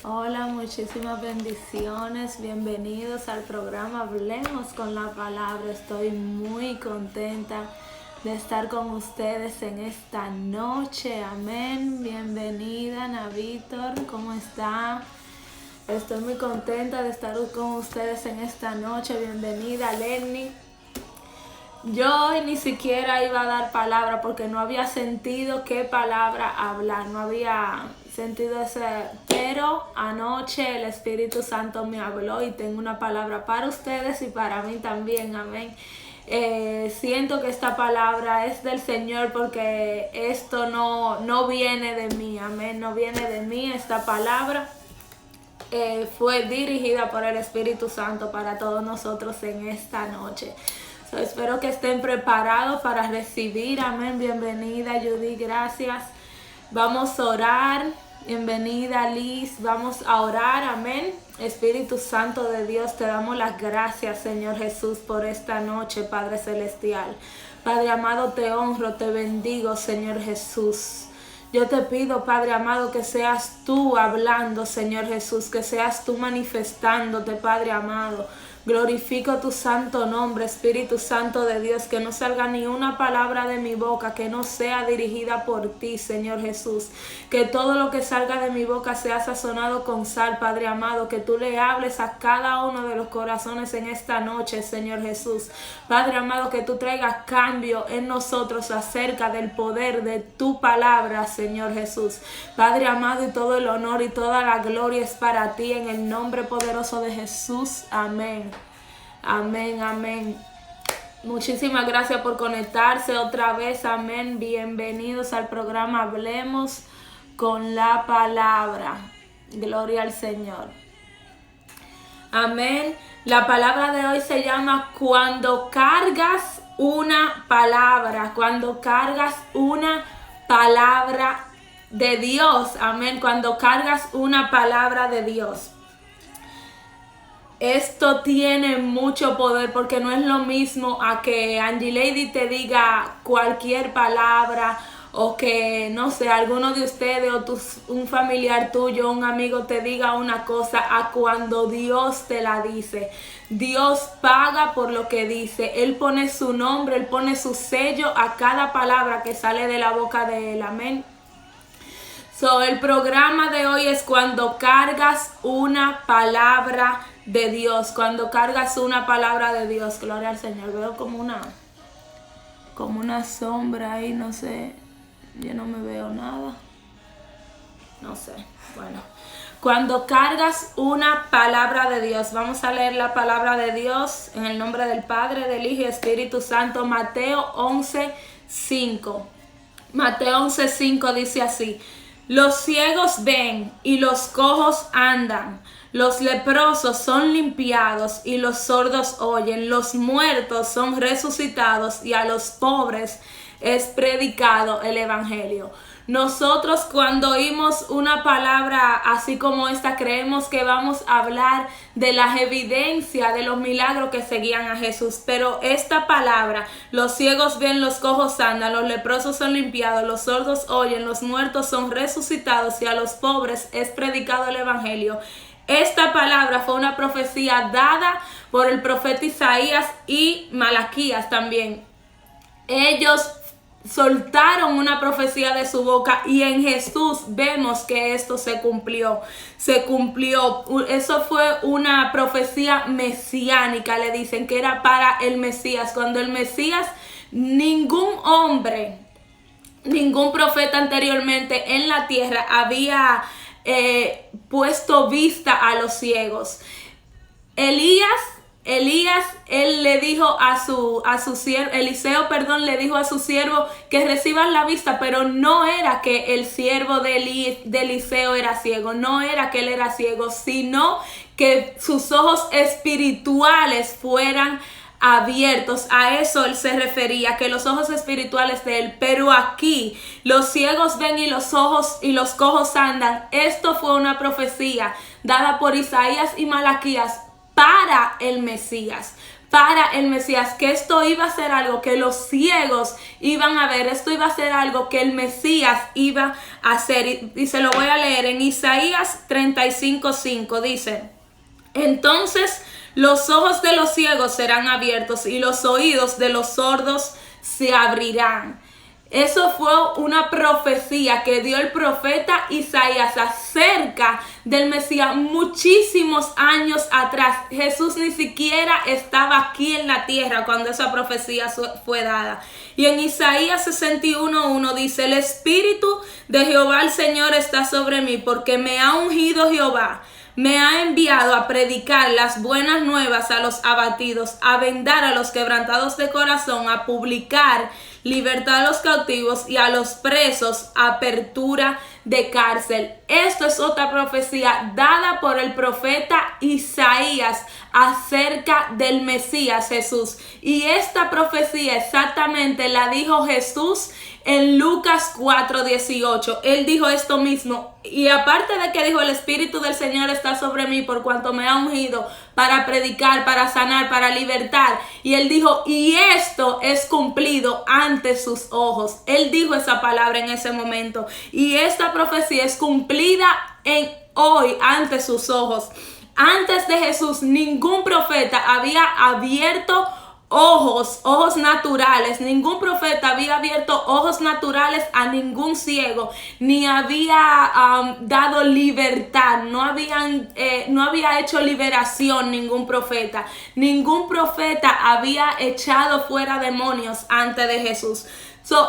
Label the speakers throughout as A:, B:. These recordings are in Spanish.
A: Hola, muchísimas bendiciones. Bienvenidos al programa Hablemos con la Palabra. Estoy muy contenta de estar con ustedes en esta noche. Amén. Bienvenida, Ana Víctor. ¿Cómo está? Estoy muy contenta de estar con ustedes en esta noche. Bienvenida, Lenny. Yo hoy ni siquiera iba a dar palabra porque no había sentido qué palabra hablar, no había sentido ese, pero anoche el Espíritu Santo me habló y tengo una palabra para ustedes y para mí también, amén. Siento que esta palabra es del Señor porque esto no viene de mí, amén, no viene de mí. Esta palabra fue dirigida por el Espíritu Santo para todos nosotros en esta noche. Espero que estén preparados para recibir, amén. Bienvenida Judy, gracias. Vamos a orar, bienvenida Liz, vamos a orar, amén. Espíritu Santo de Dios, te damos las gracias, Señor Jesús, por esta noche, Padre Celestial. Padre amado, te honro, te bendigo, Señor Jesús. Yo te pido, Padre amado, que seas tú hablando, Señor Jesús, que seas tú manifestándote, Padre amado. Glorifico tu santo nombre, Espíritu Santo de Dios, que no salga ni una palabra de mi boca que no sea dirigida por ti, Señor Jesús. Que todo lo que salga de mi boca sea sazonado con sal, Padre amado. Que tú le hables a cada uno de los corazones en esta noche, Señor Jesús. Padre amado, que tú traigas cambio en nosotros acerca del poder de tu palabra, Señor Jesús. Padre amado, y todo el honor y toda la gloria es para ti, en el nombre poderoso de Jesús. Amén. Amén, amén. Muchísimas gracias por conectarse otra vez, amén. Bienvenidos al programa Hablemos con la Palabra. Gloria al Señor. Amén. La palabra de hoy se llama cuando cargas una palabra. Cuando cargas una palabra de Dios. Amén. Cuando cargas una palabra de Dios. Esto tiene mucho poder porque no es lo mismo a que Angie Lady te diga cualquier palabra o que, no sé, alguno de ustedes o un familiar tuyo, un amigo te diga una cosa a cuando Dios te la dice. Dios paga por lo que dice. Él pone su nombre, Él pone su sello a cada palabra que sale de la boca de Él. Amén. El programa de hoy es cuando cargas una palabra de Dios. Cuando cargas una palabra de Dios. Gloria al Señor. Veo como una sombra ahí, no sé. Yo no me veo nada. No sé. Bueno. Cuando cargas una palabra de Dios. Vamos a leer la palabra de Dios en el nombre del Padre, del Hijo y Espíritu Santo. Mateo 11:5. Mateo 11:5 dice así. Los ciegos ven y los cojos andan, los leprosos son limpiados y los sordos oyen, los muertos son resucitados y a los pobres es predicado el evangelio. Nosotros cuando oímos una palabra así como esta creemos que vamos a hablar de las evidencias de los milagros que seguían a Jesús, pero esta palabra, los ciegos ven, los cojos andan, los leprosos son limpiados, los sordos oyen, los muertos son resucitados y a los pobres es predicado el evangelio. Esta palabra fue una profecía dada por el profeta Isaías y Malaquías también. Ellos soltaron una profecía de su boca y en Jesús vemos que esto se cumplió. Eso fue una profecía mesiánica, le dicen que era para el Mesías. Cuando el Mesías, ningún hombre, ningún profeta anteriormente en la tierra había puesto vista a los ciegos. Él le dijo a su siervo, Eliseo, le dijo a su siervo que reciban la vista, pero no era que el siervo de Eliseo era ciego, no era que él era ciego, sino que sus ojos espirituales fueran abiertos. A eso él se refería, que los ojos espirituales de él. Pero aquí los ciegos ven y los cojos andan. Esto fue una profecía dada por Isaías y Malaquías para el Mesías, para el Mesías, que esto iba a ser algo que los ciegos iban a ver, esto iba a ser algo que el Mesías iba a hacer. Y se lo voy a leer en Isaías 35:5, dice: entonces los ojos de los ciegos serán abiertos y los oídos de los sordos se abrirán. Eso fue una profecía que dio el profeta Isaías acerca del Mesías muchísimos años atrás. Jesús ni siquiera estaba aquí en la tierra cuando esa profecía fue dada. Y en Isaías 61:1 dice: el Espíritu de Jehová el Señor está sobre mí, porque me ha ungido Jehová. Me ha enviado a predicar las buenas nuevas a los abatidos, a vendar a los quebrantados de corazón, a publicar libertad a los cautivos y a los presos, apertura de cárcel. Esto es otra profecía dada por el profeta Isaías acerca del Mesías Jesús. Y esta profecía exactamente la dijo Jesús en Lucas 4:18. Él dijo esto mismo. Y aparte de que dijo: el Espíritu del Señor está sobre mí por cuanto me ha ungido para predicar, para sanar, para libertar. Y él dijo: y esto es cumplido ante sus ojos. Él dijo esa palabra en ese momento. Y esta profecía es cumplida hoy ante sus ojos. Antes de Jesús, ningún profeta había abierto ojos naturales. Ningún profeta había abierto ojos naturales a ningún ciego, ni había dado libertad, no había hecho liberación ningún profeta. Ningún profeta había echado fuera demonios antes de Jesús.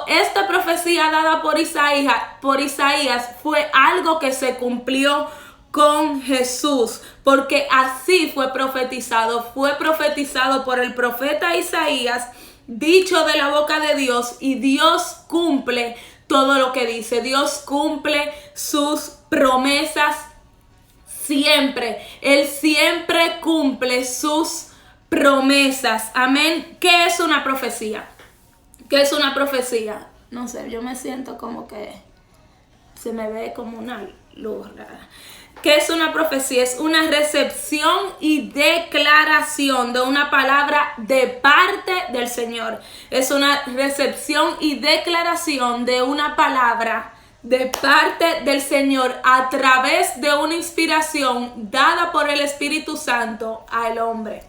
A: Esta profecía dada por Isaías fue algo que se cumplió con Jesús, porque así fue profetizado por el profeta Isaías, dicho de la boca de Dios, y Dios cumple todo lo que dice. Dios cumple sus promesas siempre. Él siempre cumple sus promesas. Amén. ¿Qué es una profecía? ¿Qué es una profecía? No sé, yo me siento como que se me ve como una luz rara. ¿Qué es una profecía? Es una recepción y declaración de una palabra de parte del Señor. Es una recepción y declaración de una palabra de parte del Señor a través de una inspiración dada por el Espíritu Santo al hombre.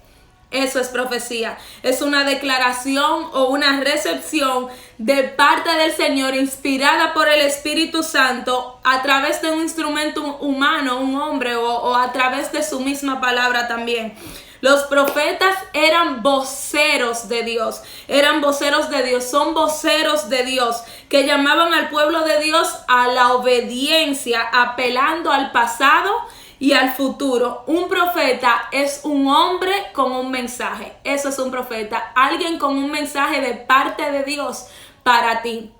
A: Eso es profecía. Es una declaración o una recepción de parte del Señor inspirada por el Espíritu Santo a través de un instrumento humano, un hombre, o a través de su misma palabra también. Los profetas eran voceros de Dios. Son voceros de Dios que llamaban al pueblo de Dios a la obediencia, apelando al pasado y al futuro. Un profeta es un hombre con un mensaje. Eso es un profeta. Alguien con un mensaje de parte de Dios para ti.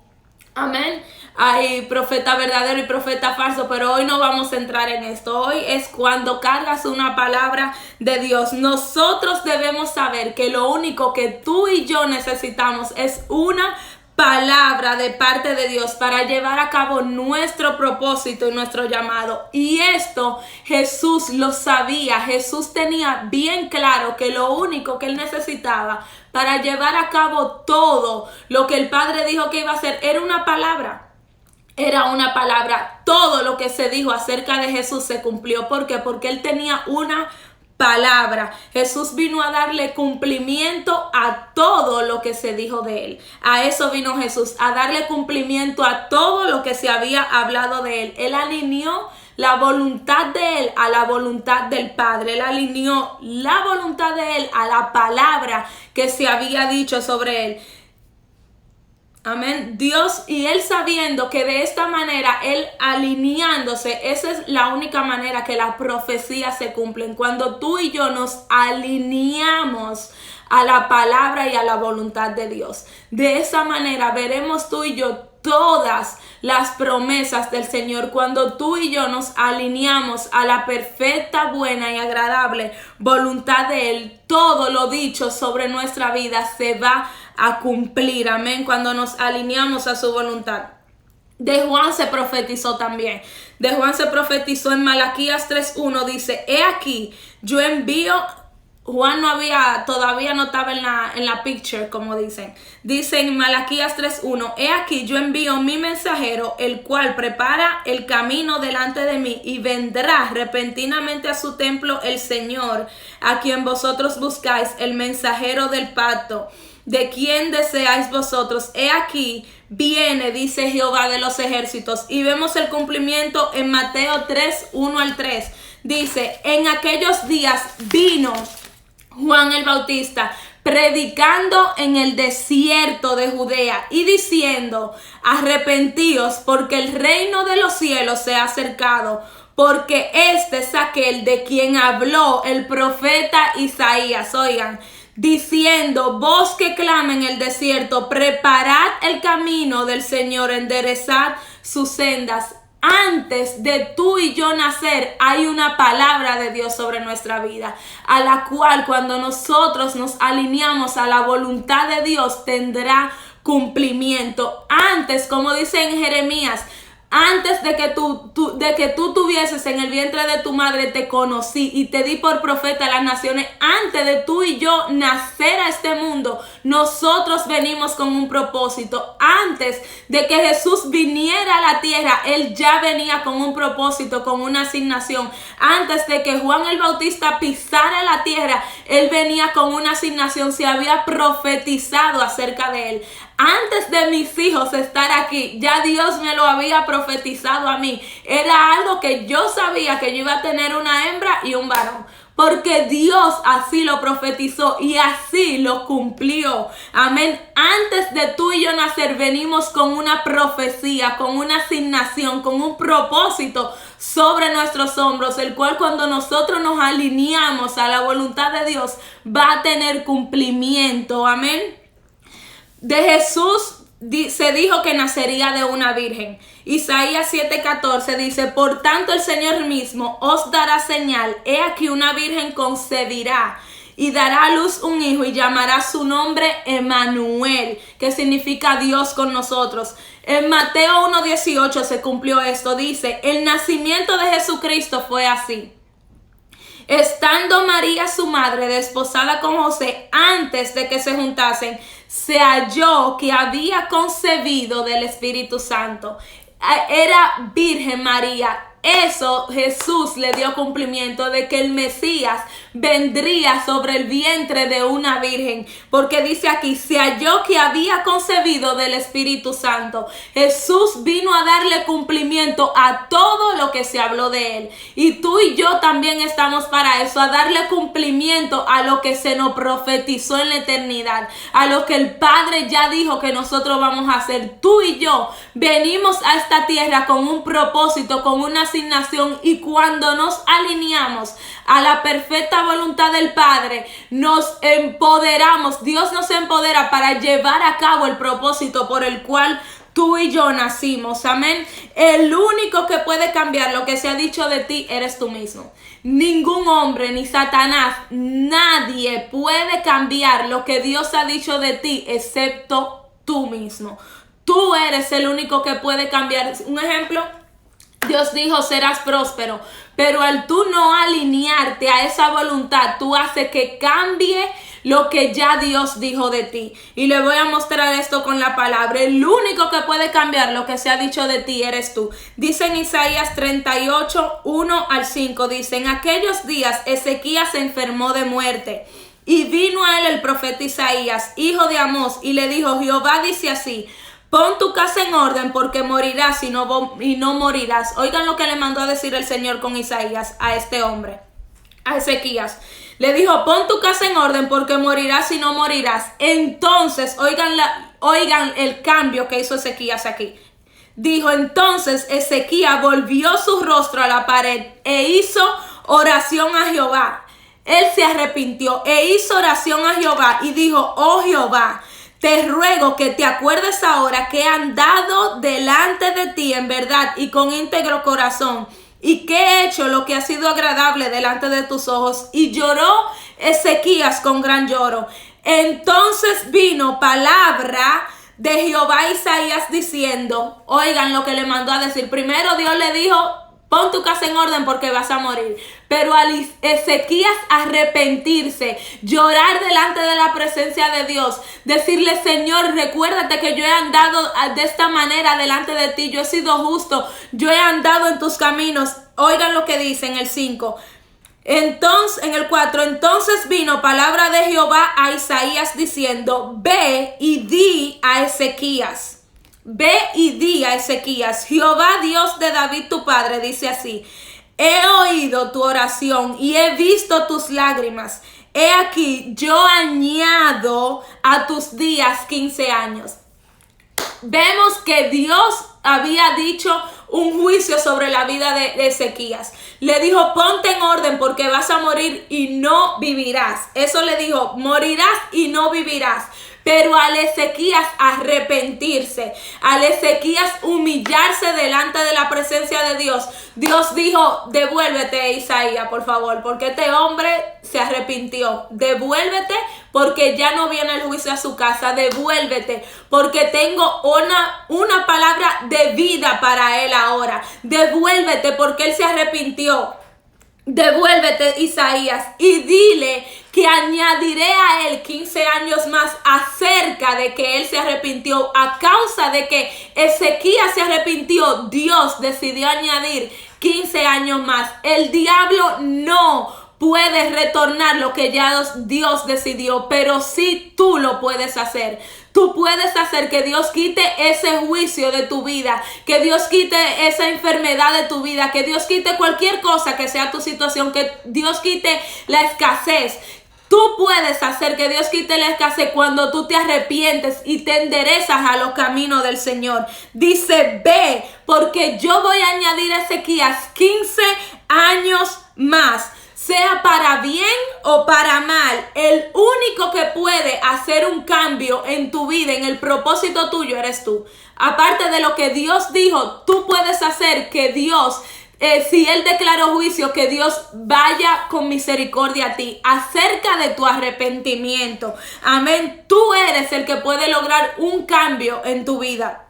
A: Amén. Hay profeta verdadero y profeta falso, pero hoy no vamos a entrar en esto. Hoy es cuando cargas una palabra de Dios. Nosotros debemos saber que lo único que tú y yo necesitamos es una palabra de parte de Dios para llevar a cabo nuestro propósito y nuestro llamado. Y esto Jesús lo sabía. Jesús tenía bien claro que lo único que él necesitaba para llevar a cabo todo lo que el Padre dijo que iba a hacer era una palabra. Era una palabra. Todo lo que se dijo acerca de Jesús se cumplió. ¿Por qué? Porque él tenía una palabra. Jesús vino a darle cumplimiento a todo lo que se dijo de él. A eso vino Jesús, a darle cumplimiento a todo lo que se había hablado de él. Él alineó la voluntad de él a la voluntad del Padre. Él alineó la voluntad de él a la palabra que se había dicho sobre él. Amén. Dios, y él sabiendo que de esta manera, él alineándose, esa es la única manera que las profecías se cumplen. Cuando tú y yo nos alineamos a la palabra y a la voluntad de Dios. De esa manera veremos tú y yo todas las promesas del Señor. Cuando tú y yo nos alineamos a la perfecta, buena y agradable voluntad de Él, todo lo dicho sobre nuestra vida se va a cumplir. Amén. Cuando nos alineamos a su voluntad. De Juan se profetizó también. De Juan se profetizó en Malaquías 3:1. Dice: he aquí, yo envío Juan todavía no estaba en la picture, como dicen. Dice en Malaquías 3:1, he aquí yo envío mi mensajero, el cual prepara el camino delante de mí, y vendrá repentinamente a su templo el Señor, a quien vosotros buscáis, el mensajero del pacto, de quien deseáis vosotros. He aquí viene, dice Jehová de los ejércitos. Y vemos el cumplimiento en Mateo 3:1-3. Dice, en aquellos días vino Juan el Bautista predicando en el desierto de Judea y diciendo, arrepentíos porque el reino de los cielos se ha acercado, porque este es aquel de quien habló el profeta Isaías. Oigan, diciendo, voz que clama en el desierto, preparad el camino del Señor, enderezad sus sendas. Antes de tú y yo nacer, hay una palabra de Dios sobre nuestra vida, a la cual cuando nosotros nos alineamos a la voluntad de Dios, tendrá cumplimiento. Antes, como dice en Jeremías, antes de que tú tuvieses en el vientre de tu madre, te conocí y te di por profeta a las naciones. Antes de tú y yo nacer a este mundo, nosotros venimos con un propósito. Antes de que Jesús viniera a la tierra, Él ya venía con un propósito, con una asignación. Antes de que Juan el Bautista pisara la tierra, Él venía con una asignación. Se había profetizado acerca de Él. Antes de mis hijos estar aquí, ya Dios me lo había profetizado a mí. Era algo que yo sabía, que yo iba a tener una hembra y un varón, porque Dios así lo profetizó y así lo cumplió. Amén. Antes de tú y yo nacer, venimos con una profecía, con una asignación, con un propósito sobre nuestros hombros, el cual cuando nosotros nos alineamos a la voluntad de Dios, va a tener cumplimiento. Amén. De Jesús se dijo que nacería de una virgen. Isaías 7:14 dice, por tanto el Señor mismo os dará señal. He aquí una virgen concebirá y dará a luz un hijo y llamará su nombre Emmanuel, que significa Dios con nosotros. En Mateo 1:18 se cumplió esto. Dice, el nacimiento de Jesucristo fue así. Estando María su madre desposada con José, antes de que se juntasen, se halló que había concebido del Espíritu Santo. Era virgen María. Eso Jesús le dio cumplimiento de que el Mesías vendría sobre el vientre de una virgen, porque dice aquí, se halló que había concebido del Espíritu Santo. Jesús vino a darle cumplimiento a todo lo que se habló de él, y tú y yo también estamos para eso, a darle cumplimiento a lo que se nos profetizó en la eternidad, a lo que el Padre ya dijo que nosotros vamos a hacer. Tú y yo venimos a esta tierra con un propósito, con una asignación, y cuando nos alineamos a la perfecta voluntad del Padre, nos empoderamos. Dios nos empodera para llevar a cabo el propósito por el cual tú y yo nacimos. Amén. El único que puede cambiar lo que se ha dicho de ti eres tú mismo. Ningún hombre ni Satanás, nadie puede cambiar lo que Dios ha dicho de ti excepto tú mismo. Tú eres el único que puede cambiar. Un ejemplo, Dios dijo serás próspero, pero al tú no alinearte a esa voluntad, tú haces que cambie lo que ya Dios dijo de ti. Y le voy a mostrar esto con la palabra. El único que puede cambiar lo que se ha dicho de ti eres tú. Dice en Isaías 38:1-5, dice, en aquellos días Ezequías se enfermó de muerte. Y vino a él el profeta Isaías, hijo de Amós, y le dijo, Jehová dice así, pon tu casa en orden porque morirás y no morirás. Oigan lo que le mandó a decir el Señor con Isaías a este hombre, a Ezequías. Le dijo, pon tu casa en orden porque morirás y no morirás. Entonces, oigan el cambio que hizo Ezequías aquí. Dijo, entonces Ezequías volvió su rostro a la pared e hizo oración a Jehová. Él se arrepintió e hizo oración a Jehová y dijo, oh Jehová, te ruego que te acuerdes ahora que he andado delante de ti en verdad y con íntegro corazón, y que he hecho lo que ha sido agradable delante de tus ojos. Y lloró Ezequías con gran lloro. Entonces vino palabra de Jehová a Isaías diciendo, oigan lo que le mandó a decir. Primero Dios le dijo, pon tu casa en orden porque vas a morir. Pero al Ezequías arrepentirse, llorar delante de la presencia de Dios, decirle: Señor, recuérdate que yo he andado de esta manera delante de ti, yo he sido justo, yo he andado en tus caminos. Oigan lo que dice en el 5. Entonces, en el 4, entonces vino palabra de Jehová a Isaías diciendo: ve y di a Ezequías. Ve y di a Ezequías, Jehová Dios de David tu padre dice así: he oído tu oración y he visto tus lágrimas. He aquí, yo añado a tus días 15 años. Vemos que Dios había dicho un juicio sobre la vida de Ezequías. Le dijo: ponte en orden porque vas a morir y no vivirás. Eso le dijo: morirás y no vivirás. Pero al Ezequías arrepentirse, al Ezequías humillarse delante de la presencia de Dios, Dios dijo: devuélvete, Isaías, por favor, porque este hombre se arrepintió. Devuélvete porque ya no viene el juicio a su casa. Devuélvete porque tengo una palabra de vida para él ahora. Devuélvete porque él se arrepintió. Devuélvete, Isaías, y dile que añadiré a él 15 años más acerca de que él se arrepintió. A causa de que Ezequías se arrepintió, Dios decidió añadir 15 años más. El diablo no puede retornar lo que ya Dios decidió, pero sí tú lo puedes hacer. Tú puedes hacer que Dios quite ese juicio de tu vida, que Dios quite esa enfermedad de tu vida, que Dios quite cualquier cosa que sea tu situación, que Dios quite la escasez. Tú puedes hacer que Dios quite la escasez cuando tú te arrepientes y te enderezas a los caminos del Señor. Dice: ve, porque yo voy a añadir a Ezequías 15 años más. Sea para bien o para mal, el único que puede hacer un cambio en tu vida, en el propósito tuyo, eres tú. Aparte de lo que Dios dijo, tú puedes hacer que Dios, si Él declaró juicio, que Dios vaya con misericordia a ti acerca de tu arrepentimiento. Amén. Tú eres el que puede lograr un cambio en tu vida.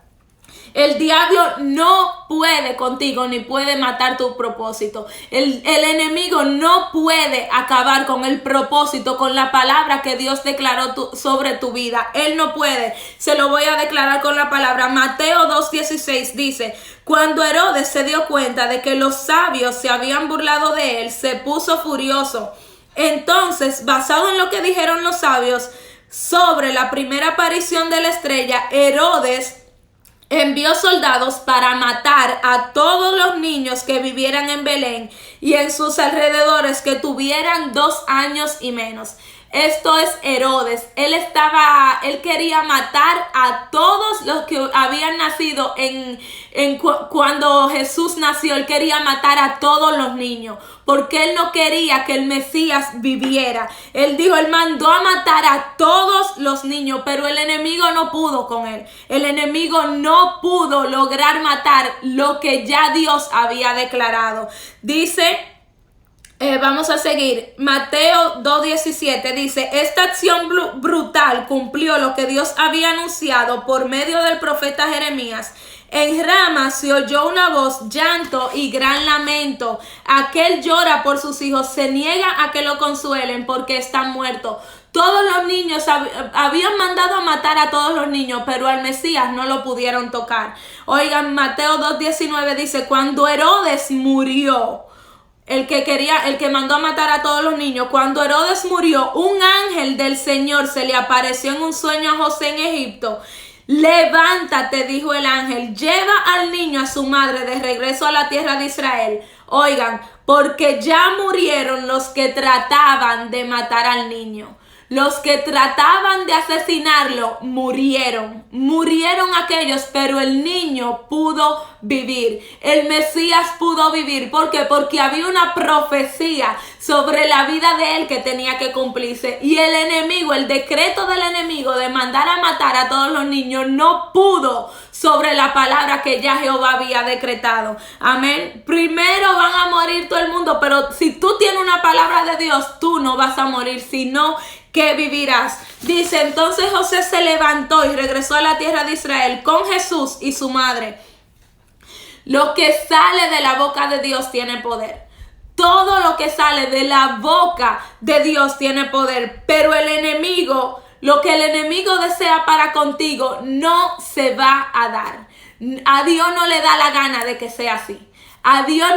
A: El diablo no puede contigo ni puede matar tu propósito. El enemigo no puede acabar con el propósito, con la palabra que Dios declaró sobre tu vida. Él no puede. Se lo voy a declarar con la palabra. Mateo 2:16 dice: cuando Herodes se dio cuenta de que los sabios se habían burlado de él, se puso furioso. Entonces, basado en lo que dijeron los sabios sobre la primera aparición de la estrella, Herodes envió soldados para matar a todos los niños que vivieran en Belén y en sus alrededores que tuvieran 2 años y menos. Esto es Herodes. Él quería matar a todos los que habían nacido cuando Jesús nació. Él quería matar a todos los niños porque él no quería que el Mesías viviera. Él dijo, él mandó a matar a todos los niños, pero el enemigo no pudo con él. El enemigo no pudo lograr matar lo que ya Dios había declarado. Dice... vamos a seguir. Mateo 2:17 dice: esta acción brutal cumplió lo que Dios había anunciado por medio del profeta Jeremías. En Rama se oyó una voz, llanto y gran lamento. Aquel llora por sus hijos, se niega a que lo consuelen porque están muertos. Todos los niños habían mandado a matar a todos los niños, pero al Mesías no lo pudieron tocar. Oigan, Mateo 2:19 dice: cuando Herodes murió, el que mandó a matar a todos los niños, cuando Herodes murió, un ángel del Señor se le apareció en un sueño a José en Egipto. Levántate, dijo el ángel, lleva al niño a su madre de regreso a la tierra de Israel. Oigan, porque ya murieron los que trataban de matar al niño. Los que trataban de asesinarlo murieron. Murieron aquellos, pero el niño pudo vivir. El Mesías pudo vivir. ¿Por qué? Porque había una profecía sobre la vida de él que tenía que cumplirse. Y el enemigo, el decreto del enemigo de mandar a matar a todos los niños no pudo sobre la palabra que ya Jehová había decretado. Amén. Primero van a morir todo el mundo, pero si tú tienes una palabra de Dios, tú no vas a morir, sino que vivirás. Dice: entonces José se levantó y regresó a la tierra de Israel con Jesús y su madre. Lo que sale de la boca de Dios tiene poder. Todo lo que sale de la boca de Dios tiene poder. Pero el enemigo, lo que el enemigo desea para contigo, no se va a dar. A Dios no le da la gana de que sea así. A Dios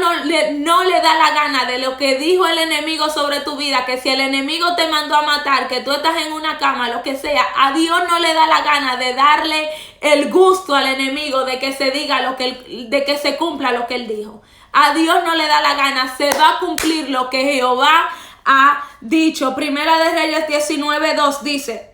A: no le da la gana de lo que dijo el enemigo sobre tu vida, que si el enemigo te mandó a matar, que tú estás en una cama, lo que sea, a Dios no le da la gana de darle el gusto al enemigo de que se diga de que se cumpla lo que él dijo. A Dios no le da la gana, se va a cumplir lo que Jehová ha dicho. Primera de Reyes 19:2 dice: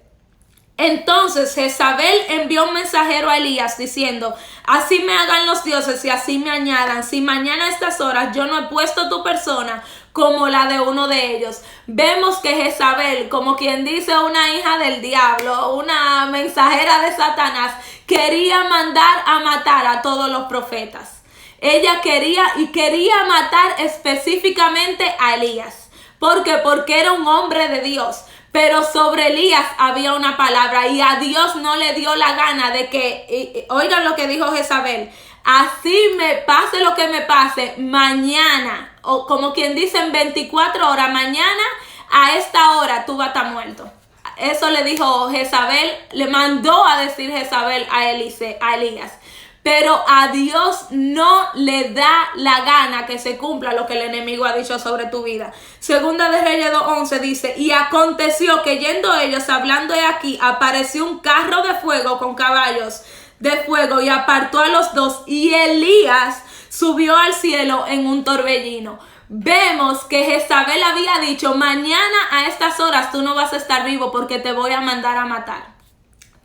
A: entonces Jezabel envió un mensajero a Elías diciendo: así me hagan los dioses y así me añadan, si mañana a estas horas yo no he puesto tu persona como la de uno de ellos. Vemos que Jezabel, como quien dice una hija del diablo, una mensajera de Satanás, quería mandar a matar a todos los profetas. Ella quería matar específicamente a Elías. ¿Por qué? Porque era un hombre de Dios. Pero sobre Elías había una palabra y a Dios no le dio la gana de que, oigan lo que dijo Jezabel: así me pase lo que me pase, mañana, o como quien dice en 24 horas, mañana a esta hora tú vas a estar muerto. Eso le dijo Jezabel, le mandó a decir Jezabel a Elías. Pero a Dios no le da la gana que se cumpla lo que el enemigo ha dicho sobre tu vida. Segunda de Reyes 2:11 dice: y aconteció que yendo ellos hablando de aquí, apareció un carro de fuego con caballos de fuego y apartó a los dos, y Elías subió al cielo en un torbellino. Vemos que Jezabel había dicho: mañana a estas horas tú no vas a estar vivo porque te voy a mandar a matar.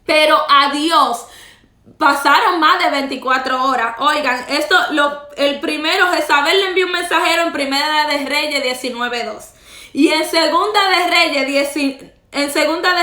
A: Pero a Dios pasaron más de 24 horas. Oigan, el primero, Jezabel le envió un mensajero en Primera de Reyes 19:2. Y en Segunda de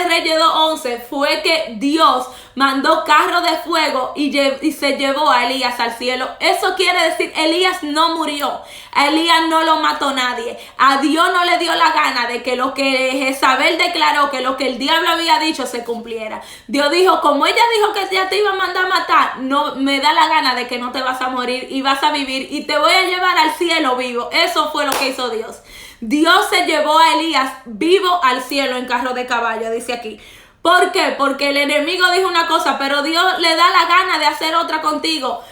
A: Reyes 2:11 fue que Dios mandó carro de fuego y se llevó a Elías al cielo. Eso quiere decir, Elías no murió. A Elías no lo mató nadie. A Dios no le dio la gana de que lo que Jezabel declaró, que lo que el diablo había dicho se cumpliera. Dios dijo: como ella dijo que ya te iba a mandar a matar, no me da la gana de que no te vas a morir y vas a vivir y te voy a llevar al cielo vivo. Eso fue lo que hizo Dios. Dios se llevó a Elías vivo al cielo en carro de caballo, dice aquí. ¿Por qué? Porque el enemigo dijo una cosa, pero Dios le da la gana de hacer otra contigo.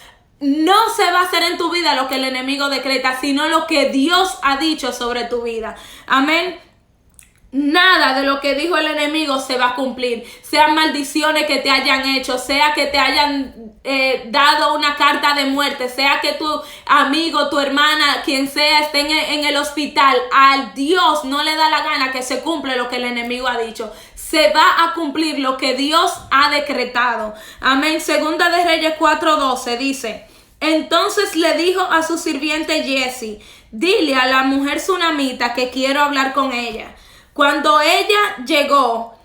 A: No se va a hacer en tu vida lo que el enemigo decreta, sino lo que Dios ha dicho sobre tu vida. Amén. Nada de lo que dijo el enemigo se va a cumplir. Sean maldiciones que te hayan hecho, sea que te hayan dado una carta de muerte, sea que tu amigo, tu hermana, quien sea, estén en el hospital. Al Dios no le da la gana que se cumple lo que el enemigo ha dicho. Se va a cumplir lo que Dios ha decretado. Amén. Segunda de Reyes 4:12 dice: entonces le dijo a su sirviente Giezi: dile a la mujer sunamita que quiero hablar con ella. Cuando ella llegó,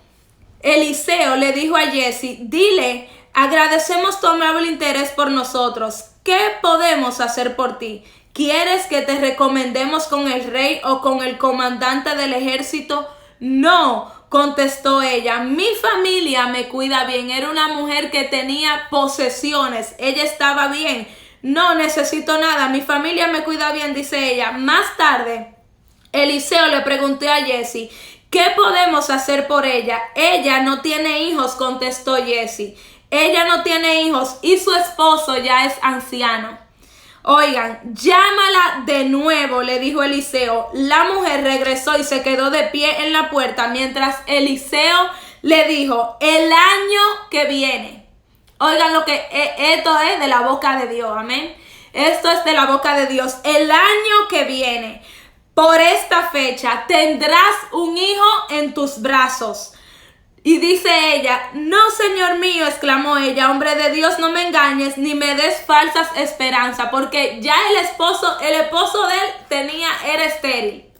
A: Eliseo le dijo a Giezi: dile, agradecemos tu amable interés por nosotros. ¿Qué podemos hacer por ti? ¿Quieres que te recomendemos con el rey o con el comandante del ejército? No, contestó ella, mi familia me cuida bien. Era una mujer que tenía posesiones, ella estaba bien. No necesito nada, mi familia me cuida bien, dice ella. Más tarde, Eliseo le preguntó a Giezi: ¿qué podemos hacer por ella? Ella no tiene hijos, contestó Giezi. Ella no tiene hijos y su esposo ya es anciano. Oigan, llámala de nuevo, le dijo Eliseo. La mujer regresó y se quedó de pie en la puerta mientras Eliseo le dijo: el año que viene. Oigan lo que esto es de la boca de Dios, amén. Esto es de la boca de Dios. El año que viene, por esta fecha, tendrás un hijo en tus brazos. Y dice ella: no, señor mío, exclamó ella, hombre de Dios, no me engañes ni me des falsas esperanzas, porque ya el esposo de él era estéril.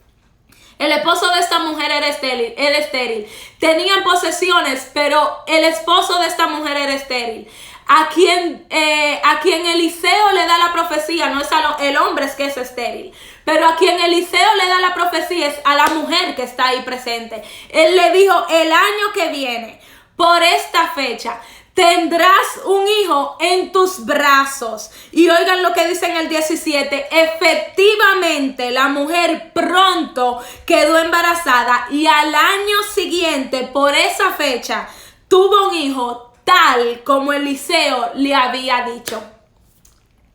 A: El esposo de esta mujer era estéril. Tenían posesiones, pero el esposo de esta mujer era estéril. A quien Eliseo le da la profecía no es el hombre, es que es estéril. Pero a quien Eliseo le da la profecía es a la mujer que está ahí presente. Él le dijo: el año que viene, por esta fecha, tendrás un hijo en tus brazos. Y oigan lo que dice en el 17, efectivamente la mujer pronto quedó embarazada y al año siguiente, por esa fecha, tuvo un hijo tal como Eliseo le había dicho.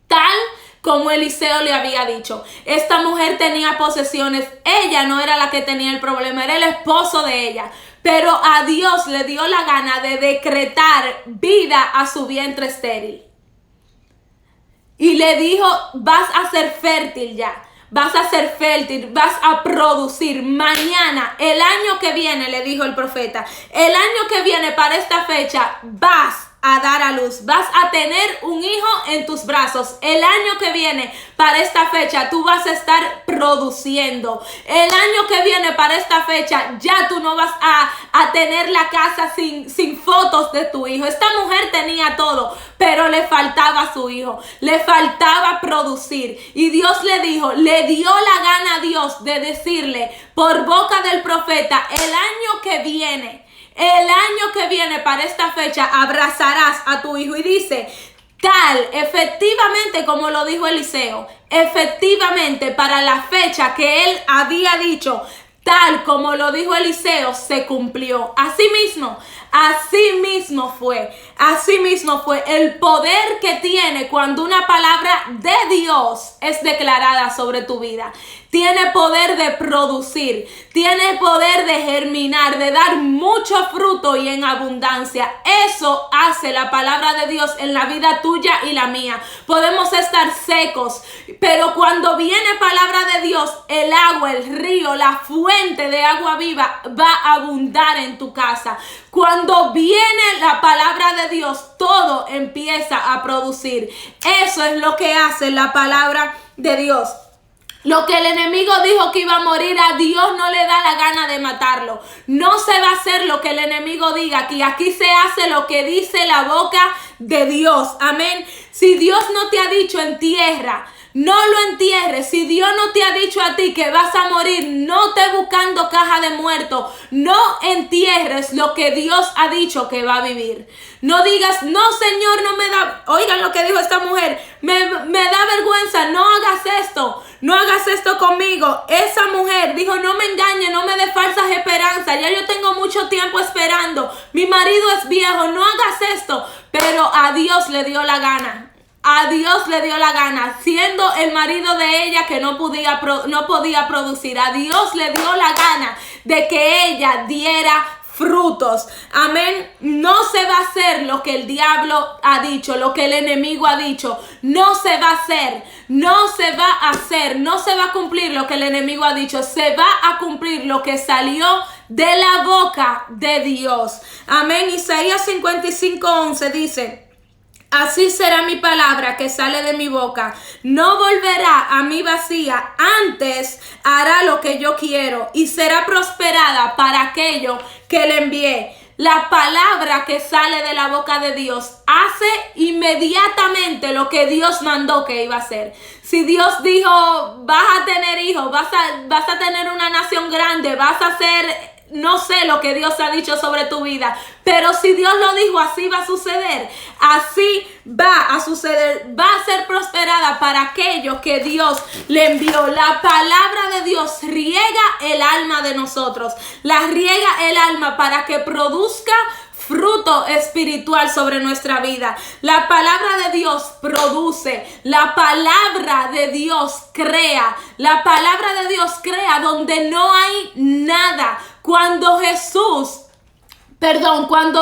A: Tal como Eliseo le había dicho. Esta mujer tenía posesiones, ella no era la que tenía el problema, era el esposo de ella. Pero a Dios le dio la gana de decretar vida a su vientre estéril. Y le dijo, vas a ser fértil ya. Vas a ser fértil, vas a producir. Mañana, el año que viene, le dijo el profeta, el año que viene para esta fecha, vas a dar a luz, vas a tener un hijo en tus brazos. El año que viene para esta fecha tú vas a estar produciendo. El año que viene para esta fecha ya tú no vas a tener la casa sin fotos de tu hijo. Esta mujer tenía todo, pero le faltaba a su hijo, le faltaba producir. Y Dios le dijo, le dio la gana a Dios de decirle por boca del profeta, el año que viene para esta fecha abrazarás a tu hijo. Y dice, tal, efectivamente como lo dijo Eliseo, efectivamente para la fecha que él había dicho, tal como lo dijo Eliseo, se cumplió. Así mismo fue el poder que tiene cuando una palabra de Dios es declarada sobre tu vida. Tiene poder de producir, tiene poder de germinar, de dar mucho fruto y en abundancia. Eso hace la palabra de Dios en la vida tuya y la mía. Podemos estar secos, pero cuando viene palabra de Dios, el agua, el río, la fuente de agua viva va a abundar en tu casa. Cuando viene la palabra de Dios, todo empieza a producir. Eso es lo que hace la palabra de Dios. Lo que el enemigo dijo que iba a morir, a Dios no le da la gana de matarlo. No se va a hacer lo que el enemigo diga aquí. Aquí se hace lo que dice la boca de Dios. Amén. Si Dios no te ha dicho entierra, no lo entierres. Si Dios no te ha dicho a ti que vas a morir, no estés buscando caja de muertos. No entierres lo que Dios ha dicho que va a vivir. No digas, no Señor, no me da. Oigan lo que dijo esta mujer. Me da vergüenza, no hagas esto. No hagas esto conmigo. Esa mujer dijo, no me engañes, no me dé falsas esperanzas. Ya yo tengo mucho tiempo esperando. Mi marido es viejo, no hagas esto. Pero a Dios le dio la gana. A Dios le dio la gana, siendo el marido de ella que no podía producir. A Dios le dio la gana de que ella diera frutos. Amén. No se va a hacer lo que el diablo ha dicho, lo que el enemigo ha dicho. No se va a hacer, no se va a hacer, no se va a cumplir lo que el enemigo ha dicho. Se va a cumplir lo que salió de la boca de Dios. Amén. Isaías 55:11 dice, así será mi palabra que sale de mi boca. No volverá a mí vacía, antes hará lo que yo quiero y será prosperada para aquello que le envié. La palabra que sale de la boca de Dios hace inmediatamente lo que Dios mandó que iba a hacer. Si Dios dijo, vas a tener hijos, vas a tener una nación grande, vas a ser... No sé lo que Dios ha dicho sobre tu vida, pero si Dios lo dijo, así va a suceder. Así va a suceder. Va a ser prosperada para aquellos que Dios le envió. La palabra de Dios riega el alma de nosotros. La riega el alma para que produzca fruto espiritual sobre nuestra vida. La palabra de Dios produce. La palabra de Dios crea. La palabra de Dios crea donde no hay nada. Cuando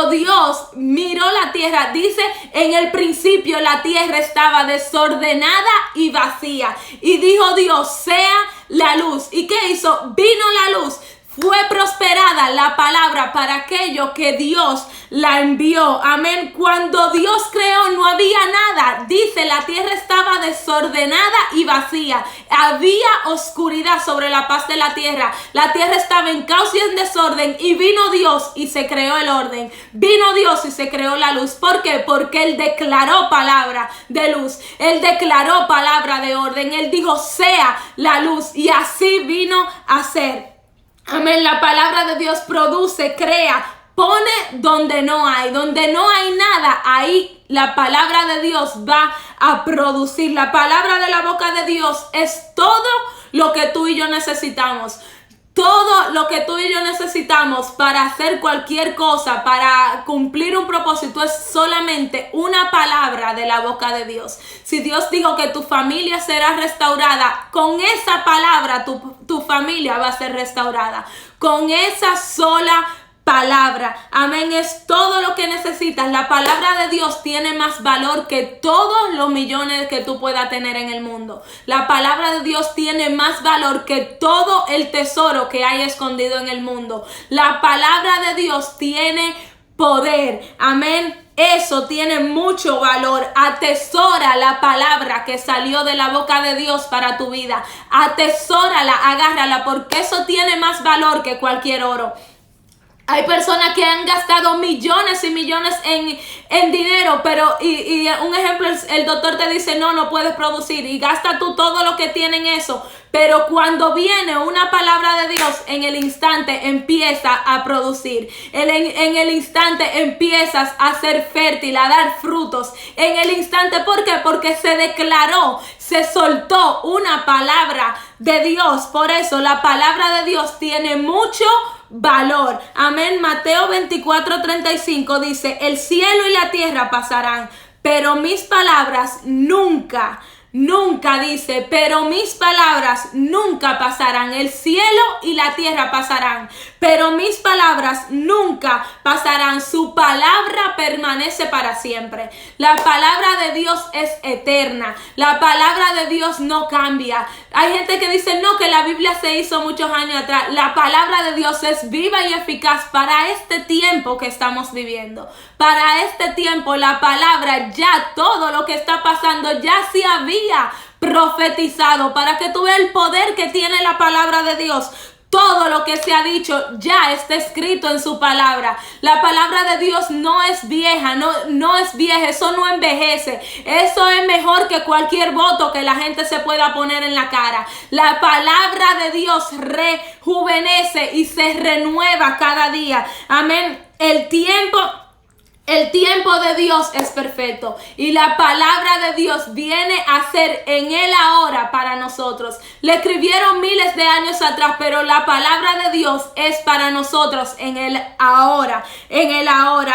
A: Dios miró la tierra, dice, en el principio la tierra estaba desordenada y vacía. Y dijo Dios, sea la luz. ¿Y qué hizo? Vino la luz. Fue prosperada la palabra para aquello que Dios la envió. Amén. Cuando Dios creó no había nada. Dice, la tierra estaba desordenada y vacía. Había oscuridad sobre la faz de la tierra. La tierra estaba en caos y en desorden. Y vino Dios y se creó el orden. Vino Dios y se creó la luz. ¿Por qué? Porque Él declaró palabra de luz. Él declaró palabra de orden. Él dijo, sea la luz. Y así vino a ser. Amén. La palabra de Dios produce, crea, pone donde no hay nada, ahí la palabra de Dios va a producir. La palabra de la boca de Dios es todo lo que tú y yo necesitamos. Todo lo que tú y yo necesitamos para hacer cualquier cosa, para cumplir un propósito, es solamente una palabra de la boca de Dios. Si Dios dijo que tu familia será restaurada, con esa palabra tu familia va a ser restaurada. Con esa sola palabra, amén, es todo lo que necesitas. La palabra de Dios tiene más valor que todos los millones que tú puedas tener en el mundo. La palabra de Dios tiene más valor que todo el tesoro que hay escondido en el mundo. La palabra de Dios tiene poder, amén. Eso tiene mucho valor. Atesora la palabra que salió de la boca de Dios para tu vida. Atesórala, agárrala, porque eso tiene más valor que cualquier oro. Hay personas que han gastado millones y millones en dinero, pero y un ejemplo, el doctor te dice, no puedes producir, y gasta tú todo lo que tiene en eso. Pero cuando viene una palabra de Dios, en el instante empieza a producir. En el instante empiezas a ser fértil, a dar frutos. En el instante, ¿por qué? Porque se declaró, se soltó una palabra de Dios. Por eso la palabra de Dios tiene mucho valor. Amén. Mateo 24:35 dice, el cielo y la tierra pasarán, pero mis palabras nunca dice, pero mis palabras nunca pasarán. El cielo y la tierra pasarán, pero mis palabras nunca pasarán. Su palabra permanece para siempre. La palabra de Dios es eterna. La palabra de Dios no cambia. Hay gente que dice, no, que la Biblia se hizo muchos años atrás. La palabra de Dios es viva y eficaz para este tiempo que estamos viviendo. Para este tiempo, la palabra, ya todo lo que está pasando, ya se había profetizado, para que tú veas el poder que tiene la palabra de Dios. Todo lo que se ha dicho ya está escrito en su palabra. La palabra de Dios no es vieja, no es vieja, eso no envejece. Eso es mejor que cualquier voto que la gente se pueda poner en la cara. La palabra de Dios rejuvenece y se renueva cada día. Amén. El tiempo de Dios es perfecto y la palabra de Dios viene a ser en el ahora para nosotros. Le escribieron miles de años atrás, pero la palabra de Dios es para nosotros en el ahora,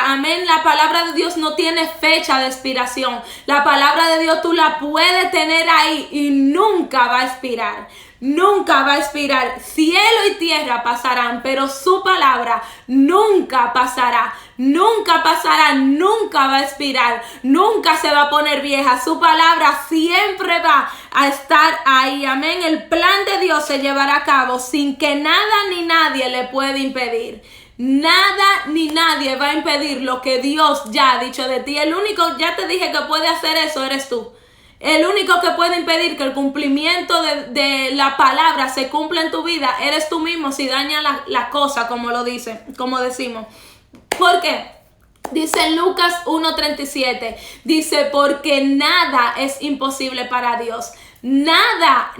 A: amén. La palabra de Dios no tiene fecha de expiración. La palabra de Dios tú la puedes tener ahí y nunca va a expirar. Nunca va a expirar. Cielo y tierra pasarán, pero su palabra nunca pasará. Nunca pasará, nunca va a expirar, nunca se va a poner vieja. Su palabra siempre va a estar ahí. Amén. El plan de Dios se llevará a cabo sin que nada ni nadie le pueda impedir. Nada ni nadie va a impedir lo que Dios ya ha dicho de ti. El único, ya te dije, que puede hacer eso eres tú. El único que puede impedir que el cumplimiento de la palabra se cumpla en tu vida eres tú mismo, si daña la cosa, como decimos. ¿Por qué? Dice Lucas 1:37, dice, porque nada es imposible para Dios. Nada,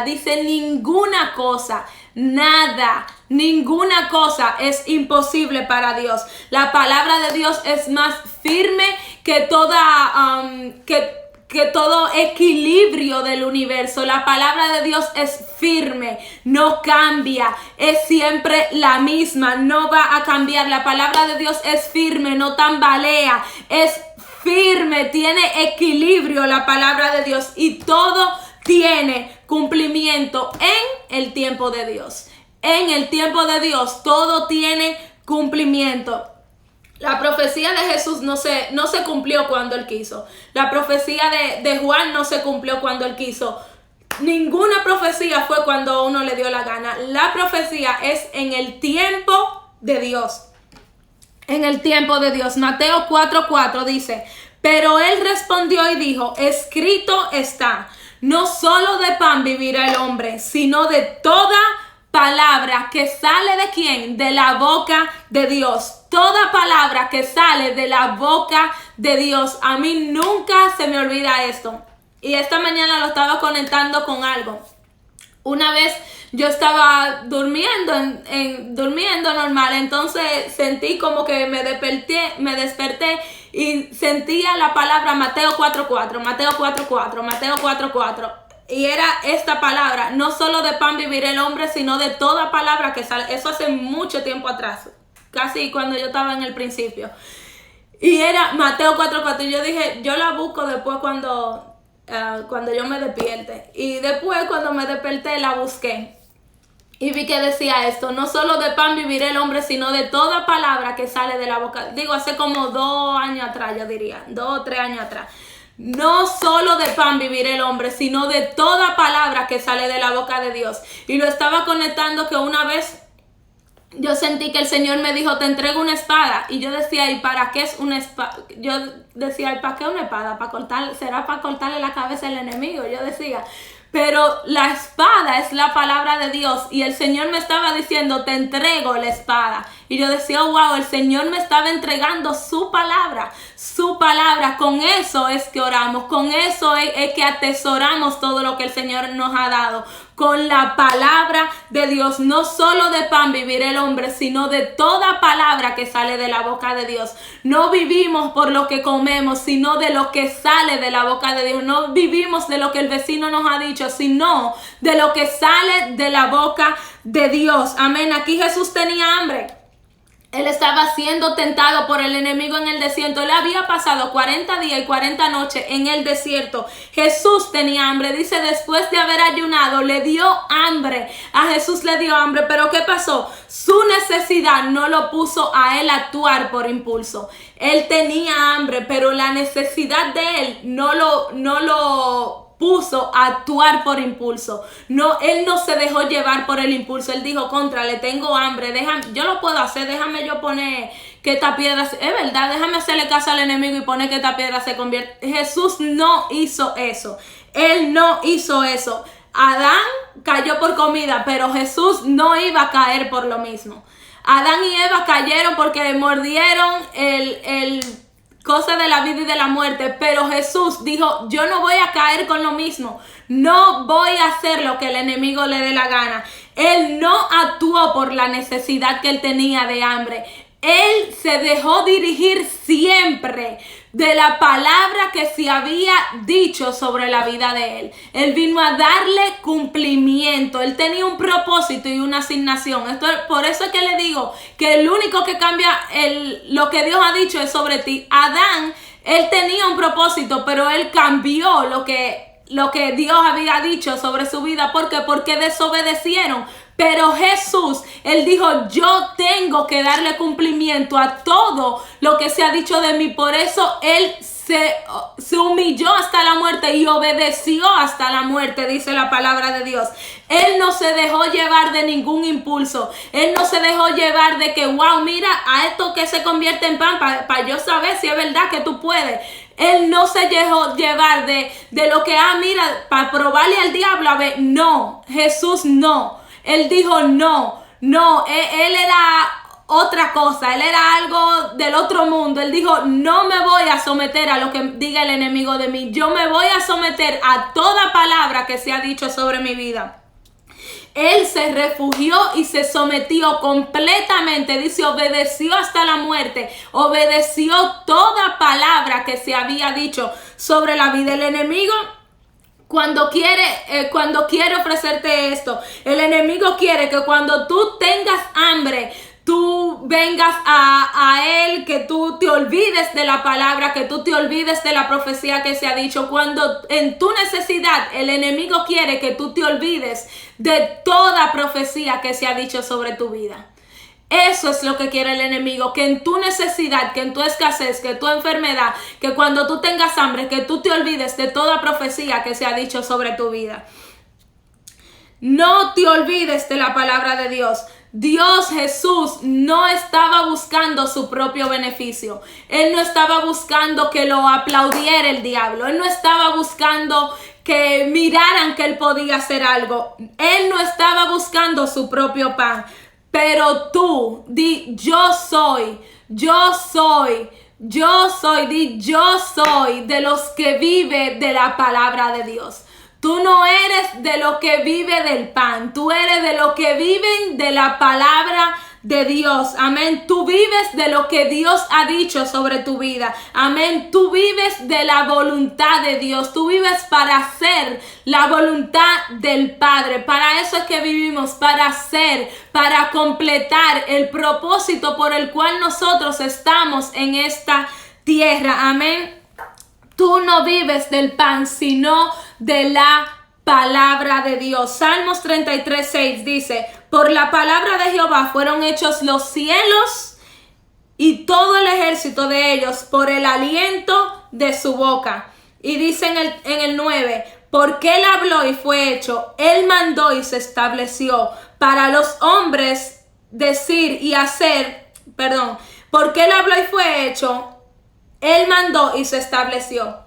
A: dice ninguna cosa, ninguna cosa es imposible para Dios. La palabra de Dios es más firme que todo equilibrio del universo. La palabra de Dios es firme, no cambia, es siempre la misma, no va a cambiar. La palabra de Dios es firme, no tambalea, es firme, tiene equilibrio la palabra de Dios, y todo tiene cumplimiento en el tiempo de Dios. En el tiempo de Dios todo tiene cumplimiento. La profecía de Jesús no se cumplió cuando Él quiso. La profecía de Juan no se cumplió cuando Él quiso. Ninguna profecía fue cuando uno le dio la gana. La profecía es en el tiempo de Dios. En el tiempo de Dios. Mateo 4:4 dice, pero Él respondió y dijo, escrito está, no solo de pan vivirá el hombre, sino de toda palabra que sale ¿de quién? De la boca de Dios. Toda palabra que sale de la boca de Dios. A mí nunca se me olvida esto. Y esta mañana lo estaba conectando con algo. Una vez yo estaba durmiendo, durmiendo normal, entonces sentí como que me desperté y sentía la palabra Mateo 4:4, Mateo 4:4, Mateo 4:4. Y era esta palabra: no solo de pan vivirá el hombre, sino de toda palabra que sale. Eso hace mucho tiempo atrás, casi cuando yo estaba en el principio. Y era Mateo 4:4. Y yo dije, yo la busco después cuando yo me despierte. Y después cuando me desperté la busqué. Y vi que decía esto: no solo de pan vivirá el hombre, sino de toda palabra que sale de la boca. Digo, hace como 2 años atrás, yo diría, 2 o 3 años atrás. No solo de pan vivirá el hombre, sino de toda palabra que sale de la boca de Dios. Y lo estaba conectando que una vez yo sentí que el Señor me dijo, te entrego una espada. Y yo decía, ¿y para qué es una espada? Yo decía, ¿y para qué una espada? ¿Será para cortarle la cabeza al enemigo? Yo decía, pero la espada es la palabra de Dios. Y el Señor me estaba diciendo, te entrego la espada. Y yo decía, oh, wow, el Señor me estaba entregando su palabra. Su palabra. Con eso es que oramos. Con eso es que atesoramos todo lo que el Señor nos ha dado. Con la palabra de Dios. No solo de pan vivirá el hombre, sino de toda palabra que sale de la boca de Dios. No vivimos por lo que comemos, sino de lo que sale de la boca de Dios. No vivimos de lo que el vecino nos ha dicho, sino de lo que sale de la boca de Dios. Amén. Aquí Jesús tenía hambre. Él estaba siendo tentado por el enemigo en el desierto. Él había pasado 40 días y 40 noches en el desierto. Jesús tenía hambre. Dice, después de haber ayunado, le dio hambre. A Jesús le dio hambre. Pero ¿qué pasó? Su necesidad no lo puso a él a actuar por impulso. Él tenía hambre, pero la necesidad de él no lo puso a actuar por impulso. No, él no se dejó llevar por el impulso. Él dijo, contra, le tengo hambre, yo lo puedo hacer, déjame yo poner que esta piedra, es verdad, déjame hacerle caso al enemigo y poner que esta piedra se convierta. Jesús no hizo eso. Él no hizo eso. Adán cayó por comida, pero Jesús no iba a caer por lo mismo. Adán y Eva cayeron porque mordieron el cosa de la vida y de la muerte, pero Jesús dijo, yo no voy a caer con lo mismo, no voy a hacer lo que el enemigo le dé la gana. Él no actuó por la necesidad que él tenía de hambre. Él se dejó dirigir siempre de la palabra que se había dicho sobre la vida de él. Él vino a darle cumplimiento. Él tenía un propósito y una asignación. Por eso es que le digo que el único que cambia lo que Dios ha dicho es sobre ti. Adán, él tenía un propósito, pero él cambió lo que Dios había dicho sobre su vida. ¿Por qué? Porque desobedecieron. Pero Jesús, él dijo, yo tengo que darle cumplimiento a todo lo que se ha dicho de mí. Por eso él se humilló hasta la muerte y obedeció hasta la muerte, dice la palabra de Dios. Él no se dejó llevar de ningún impulso. Él no se dejó llevar de que, wow, mira, a esto que se convierte en pan, para yo saber si es verdad que tú puedes. Él no se dejó llevar de lo que, mira, para probarle al diablo, a ver. No, Jesús no. Él dijo no, él era otra cosa, él era algo del otro mundo. Él dijo, no me voy a someter a lo que diga el enemigo de mí, yo me voy a someter a toda palabra que se ha dicho sobre mi vida. Él se refugió y se sometió completamente, dice, obedeció hasta la muerte, obedeció toda palabra que se había dicho sobre la vida del enemigo. Cuando quiere ofrecerte esto, el enemigo quiere que cuando tú tengas hambre, tú vengas a él, que tú te olvides de la palabra, que tú te olvides de la profecía que se ha dicho. Cuando en tu necesidad el enemigo quiere que tú te olvides de toda profecía que se ha dicho sobre tu vida. Eso es lo que quiere el enemigo, que en tu necesidad, que en tu escasez, que en tu enfermedad, que cuando tú tengas hambre, que tú te olvides de toda profecía que se ha dicho sobre tu vida. No te olvides de la palabra de Dios. Dios, Jesús, no estaba buscando su propio beneficio. Él no estaba buscando que lo aplaudiera el diablo. Él no estaba buscando que miraran que él podía hacer algo. Él no estaba buscando su propio pan. Pero tú, di, yo soy de los que vive de la palabra de Dios. Tú no eres de los que vive del pan, tú eres de los que viven de la palabra de Dios. Amén. Tú vives de lo que Dios ha dicho sobre tu vida. Amén. Tú vives de la voluntad de Dios. Tú vives para hacer la voluntad del Padre. Para eso es que vivimos, para hacer, para completar el propósito por el cual nosotros estamos en esta tierra. Amén. Tú no vives del pan, sino de la palabra de Dios. Salmos 33:6 dice: por la palabra de Jehová fueron hechos los cielos y todo el ejército de ellos por el aliento de su boca. Y dice en el 9: porque él habló y fue hecho, él mandó y se estableció para los hombres decir y hacer, porque él habló y fue hecho, él mandó y se estableció.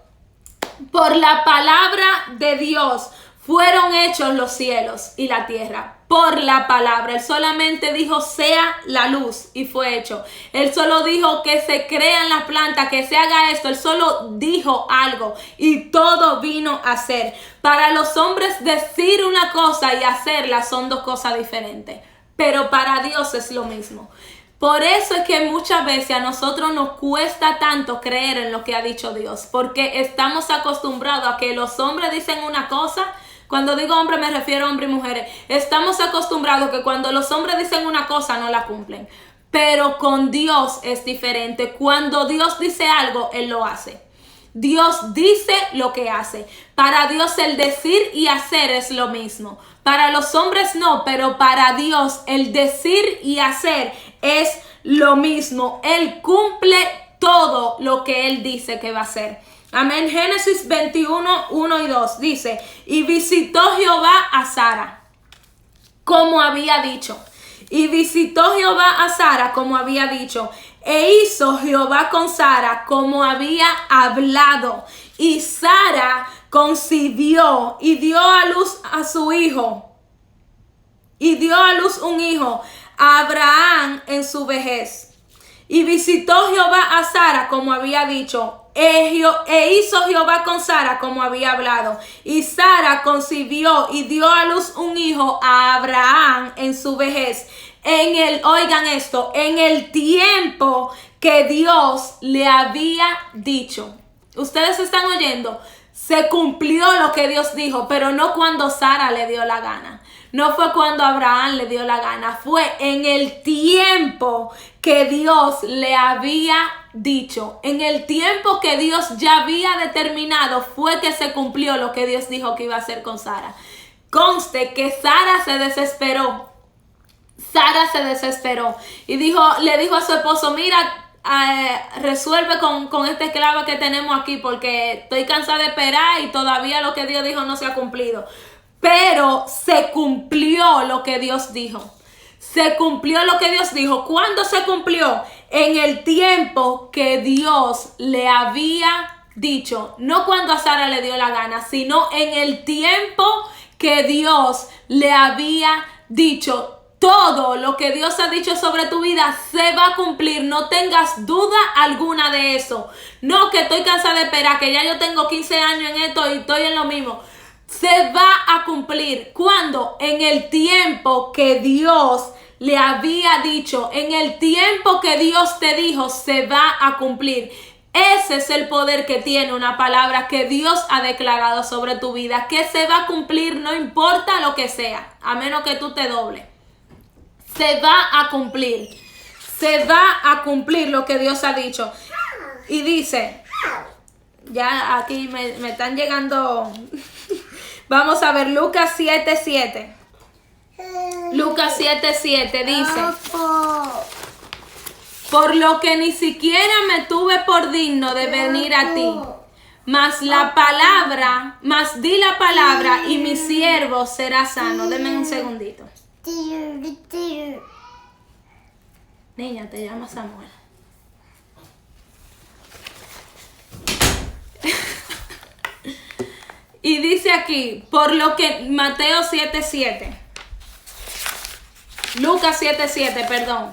A: Por la palabra de Dios fueron hechos los cielos y la tierra. Por la palabra. Él solamente dijo sea la luz y fue hecho. Él solo dijo que se crean las plantas, que se haga esto. Él solo dijo algo y todo vino a ser. Para los hombres decir una cosa y hacerla son dos cosas diferentes. Pero para Dios es lo mismo. Por eso es que muchas veces a nosotros nos cuesta tanto creer en lo que ha dicho Dios, porque estamos acostumbrados a que los hombres dicen una cosa. Cuando digo hombre me refiero a hombres y mujeres. Estamos acostumbrados que cuando los hombres dicen una cosa no la cumplen. Pero con Dios es diferente. Cuando Dios dice algo, Él lo hace. Dios dice lo que hace. Para Dios el decir y hacer es lo mismo. Para los hombres no, pero para Dios el decir y hacer es lo mismo. Él cumple todo lo que Él dice que va a hacer. Amén. Génesis 21, 1 y 2 dice: y visitó Jehová a Sara, como había dicho. Y visitó Jehová a Sara, como había dicho. E hizo Jehová con Sara, como había hablado. Y Sara concibió y dio a luz a su hijo. Y dio a luz un hijo a Abraham en su vejez. Y visitó Jehová a Sara, como había dicho. E hizo Jehová con Sara como había hablado. Y Sara concibió y dio a luz un hijo a Abraham en su vejez. Oigan esto, en el tiempo que Dios le había dicho. Ustedes están oyendo, se cumplió lo que Dios dijo, pero no cuando Sara le dio la gana. No fue cuando Abraham le dio la gana, fue en el tiempo que Dios le había dicho. En el tiempo que Dios ya había determinado fue que se cumplió lo que Dios dijo que iba a hacer con Sara. Conste que Sara se desesperó. Sara se desesperó y le dijo a su esposo: mira, resuelve con esta esclava que tenemos aquí, porque estoy cansada de esperar y todavía lo que Dios dijo no se ha cumplido. Pero se cumplió lo que Dios dijo. Se cumplió lo que Dios dijo. ¿Cuándo se cumplió? En el tiempo que Dios le había dicho. No cuando a Sara le dio la gana, sino en el tiempo que Dios le había dicho. Todo lo que Dios ha dicho sobre tu vida se va a cumplir. No tengas duda alguna de eso. No, que estoy cansada de esperar, que ya yo tengo 15 años en esto y estoy en lo mismo. Se va a cumplir. ¿Cuándo? En el tiempo que Dios le había dicho. En el tiempo que Dios te dijo, se va a cumplir. Ese es el poder que tiene una palabra que Dios ha declarado sobre tu vida. Que se va a cumplir, no importa lo que sea. A menos que tú te dobles. Se va a cumplir. Se va a cumplir lo que Dios ha dicho. Y dice, ya aquí me están llegando. Vamos a ver Lucas 7:7. Lucas 7:7 dice: por lo que ni siquiera me tuve por digno de venir a ti, mas di la palabra y mi siervo será sano. Deme un segundito. Niña, te llamo Samuel. Y dice aquí, por lo que Mateo 7:7. Lucas 7:7, perdón.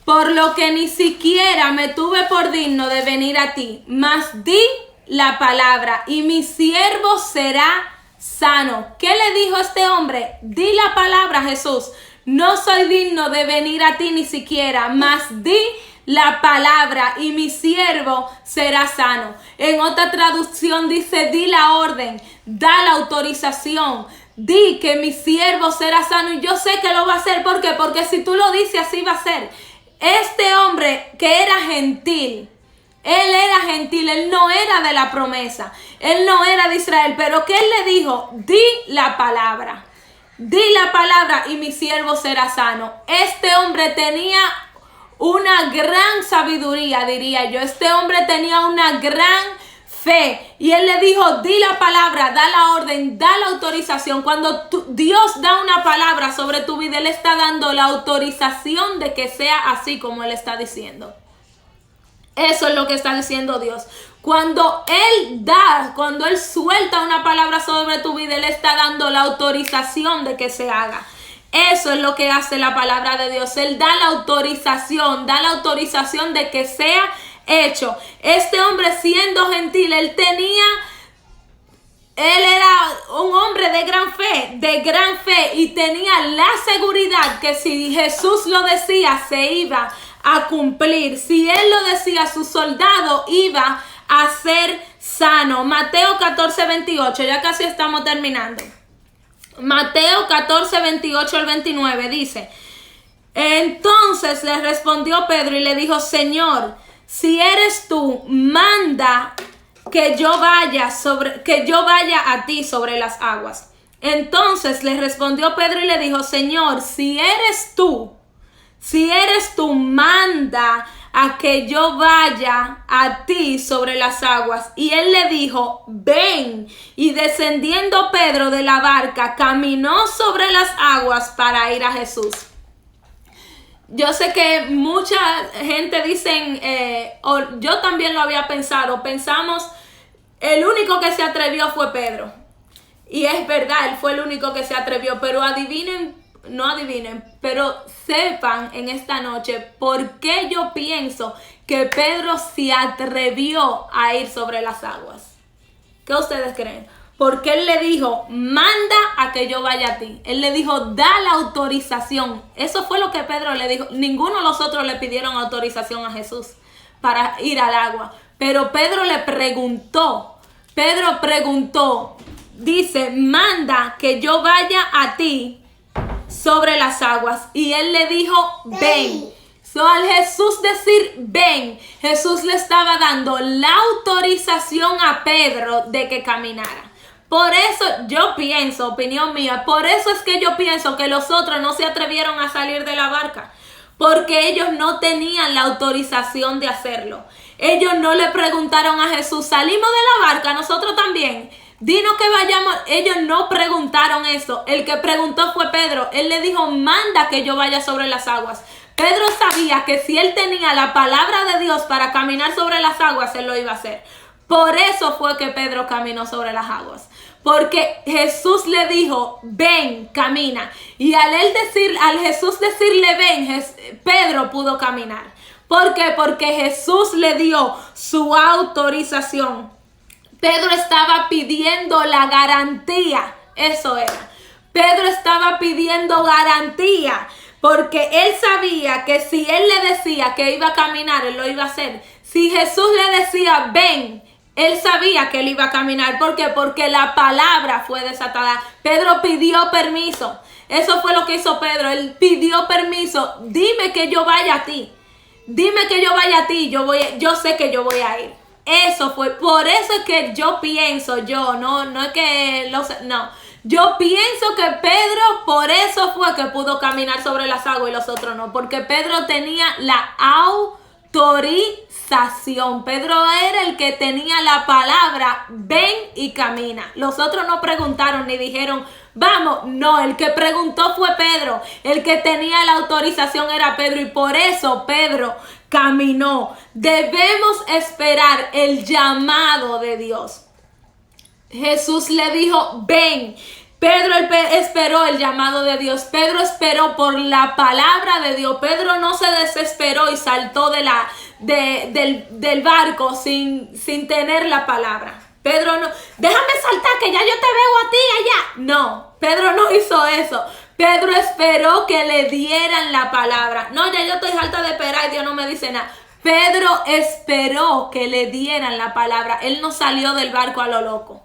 A: Por lo que ni siquiera me tuve por digno de venir a ti, mas di la palabra y mi siervo será sano. ¿Qué le dijo este hombre? Di la palabra, Jesús. No soy digno de venir a ti ni siquiera, mas di la palabra y mi siervo será sano. En otra traducción dice, di la orden, da la autorización, di que mi siervo será sano. Y yo sé que lo va a hacer. ¿Por qué? Porque si tú lo dices, así va a ser. Este hombre que era gentil, él era gentil, él no era de la promesa, él no era de Israel, pero ¿qué él le dijo? Di la palabra y mi siervo será sano. Este hombre tenía una gran sabiduría, diría yo. Este hombre tenía una gran fe y él le dijo, di la palabra, da la orden, da la autorización. Cuando Dios da una palabra sobre tu vida, Él está dando la autorización de que sea así como Él está diciendo. Eso es lo que está diciendo Dios. Cuando Él suelta una palabra sobre tu vida, Él está dando la autorización de que se haga. Eso es lo que hace la palabra de Dios. Él da la autorización de que sea hecho. Este hombre, siendo gentil, él era un hombre de gran fe y tenía la seguridad que si Jesús lo decía, se iba a cumplir. Si Él lo decía, su soldado iba a ser sano. Mateo 14, 28, ya casi estamos terminando. Mateo 14, 28 al 29 dice, entonces le respondió Pedro y le dijo, Señor, si eres tú, manda que yo vaya a ti sobre las aguas. Entonces le respondió Pedro y le dijo, Señor, si eres tú, manda a que yo vaya a ti sobre las aguas. Y él le dijo, ven. Y descendiendo Pedro de la barca, caminó sobre las aguas para ir a Jesús. Yo sé que mucha gente dicen, o yo también lo había pensado, pensamos, el único que se atrevió fue Pedro. Y es verdad, él fue el único que se atrevió, pero pero sepan en esta noche por qué yo pienso que Pedro se atrevió a ir sobre las aguas. ¿Qué ustedes creen? Porque él le dijo, manda a que yo vaya a ti. Él le dijo, da la autorización. Eso fue lo que Pedro le dijo. Ninguno de los otros le pidieron autorización a Jesús para ir al agua. Pero Pedro le preguntó. Pedro preguntó, dice, manda que yo vaya a ti sobre las aguas. Y él le dijo, ven. Al Jesús decir ven, Jesús le estaba dando la autorización a Pedro de que caminara. Por eso yo pienso, opinión mía, por eso es que yo pienso que los otros no se atrevieron a salir de la barca, porque ellos no tenían la autorización de hacerlo. Ellos no le preguntaron a Jesús, salimos de la barca, nosotros también, dinos que vayamos. Ellos no preguntaron eso. El que preguntó fue Pedro. Él le dijo, manda que yo vaya sobre las aguas. Pedro sabía que si él tenía la palabra de Dios para caminar sobre las aguas, él lo iba a hacer. Por eso fue que Pedro caminó sobre las aguas. Porque Jesús le dijo, ven, camina. Y al Jesús decirle ven, Pedro pudo caminar. ¿Por qué? Porque Jesús le dio su autorización. Pedro estaba pidiendo la garantía. Eso era. Pedro estaba pidiendo garantía. Porque él sabía que si él le decía que iba a caminar, él lo iba a hacer. Si Jesús le decía, ven, él sabía que él iba a caminar. ¿Por qué? Porque la palabra fue desatada. Pedro pidió permiso. Eso fue lo que hizo Pedro. Él pidió permiso. Dime que yo vaya a ti. Dime que yo vaya a ti. Yo sé que yo voy a ir. Eso fue. Por eso es que yo pienso, no es que no. Yo pienso que Pedro por eso fue que pudo caminar sobre las aguas y los otros no. Porque Pedro tenía la autorización. Pedro era el que tenía la palabra, ven y camina. Los otros no preguntaron ni dijeron, vamos. No, el que preguntó fue Pedro. El que tenía la autorización era Pedro. Y por eso Pedro caminó. Debemos esperar el llamado de Dios. Jesús le dijo, ven. Pedro esperó el llamado de Dios. Pedro esperó por la palabra de Dios. Pedro no se desesperó y saltó del barco sin tener la palabra. Pedro no, déjame saltar que ya yo te veo a ti allá. No, Pedro no hizo eso. Pedro esperó que le dieran la palabra. No, ya yo estoy harta de esperar y Dios no me dice nada. Pedro esperó que le dieran la palabra. Él no salió del barco a lo loco.